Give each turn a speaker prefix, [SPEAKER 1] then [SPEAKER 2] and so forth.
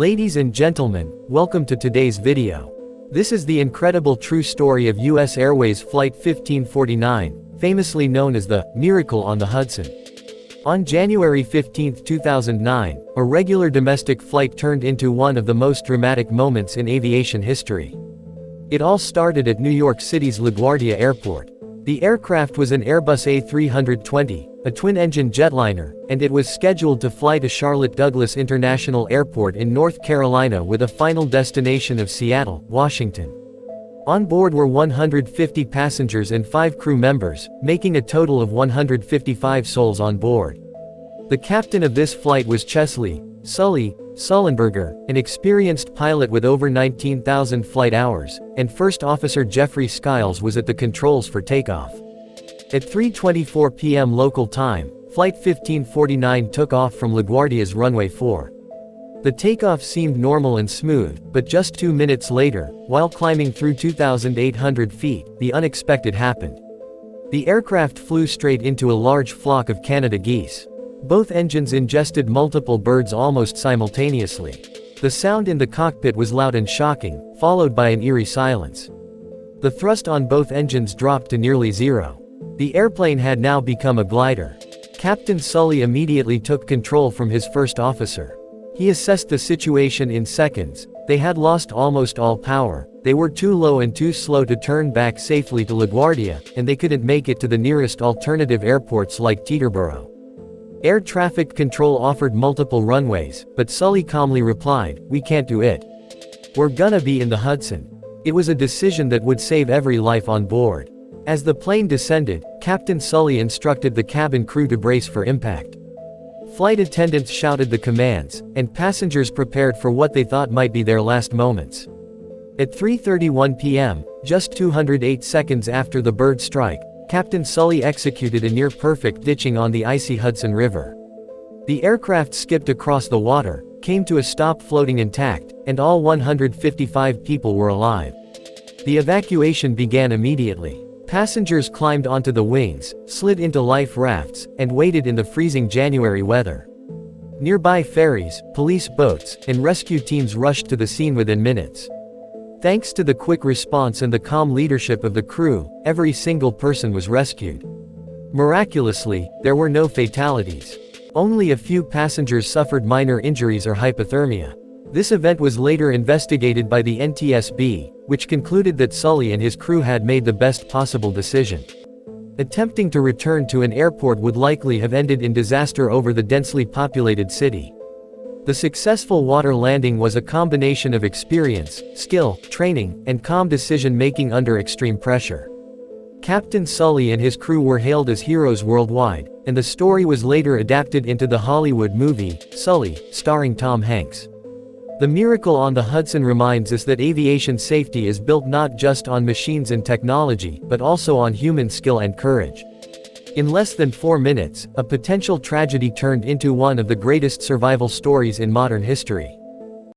[SPEAKER 1] Ladies and gentlemen, welcome to today's video. This is the incredible true story of U.S. Airways Flight 1549, famously known as the Miracle on the Hudson. On January 15, 2009, a regular domestic flight turned into one of the most dramatic moments in aviation history. It all started at New York City's LaGuardia Airport. The aircraft was an Airbus A320, a twin-engine jetliner, and it was scheduled to fly to Charlotte Douglas International Airport in North Carolina with a final destination of Seattle, Washington. On board were 150 passengers and 5 crew members, making a total of 155 souls on board. The captain of this flight was Chesley, Sully, Sullenberger, an experienced pilot with over 19,000 flight hours, and First Officer Jeffrey Skiles was at the controls for takeoff. At 3:24 p.m. local time, Flight 1549 took off from LaGuardia's runway 4. The takeoff seemed normal and smooth, but just 2 minutes later, while climbing through 2,800 feet, the unexpected happened. The aircraft flew straight into a large flock of Canada geese. Both engines ingested multiple birds almost simultaneously. The sound in the cockpit was loud and shocking, followed by an eerie silence. The thrust on both engines dropped to nearly zero. The airplane had now become a glider. Captain Sully immediately took control from his first officer. He assessed the situation in seconds. They had lost almost all power, they were too low and too slow to turn back safely to LaGuardia, and they couldn't make it to the nearest alternative airports like Teterboro. Air traffic control offered multiple runways, but Sully calmly replied, "We can't do it. We're gonna be in the Hudson." It was a decision that would save every life on board. As the plane descended, Captain Sully instructed the cabin crew to brace for impact. Flight attendants shouted the commands, and passengers prepared for what they thought might be their last moments. At 3:31 p.m., just 208 seconds after the bird strike, Captain Sully executed a near-perfect ditching on the icy Hudson River. The aircraft skipped across the water, came to a stop floating intact, and all 155 people were alive. The evacuation began immediately. Passengers climbed onto the wings, slid into life rafts, and waited in the freezing January weather. Nearby ferries, police boats, and rescue teams rushed to the scene within minutes. Thanks to the quick response and the calm leadership of the crew, every single person was rescued. Miraculously, there were no fatalities. Only a few passengers suffered minor injuries or hypothermia. This event was later investigated by the NTSB, which concluded that Sully and his crew had made the best possible decision. Attempting to return to an airport would likely have ended in disaster over the densely populated city. The successful water landing was a combination of experience, skill, training, and calm decision-making under extreme pressure. Captain Sully and his crew were hailed as heroes worldwide, and the story was later adapted into the Hollywood movie, Sully, starring Tom Hanks. The Miracle on the Hudson reminds us that aviation safety is built not just on machines and technology, but also on human skill and courage. In less than 4 minutes, a potential tragedy turned into one of the greatest survival stories in modern history.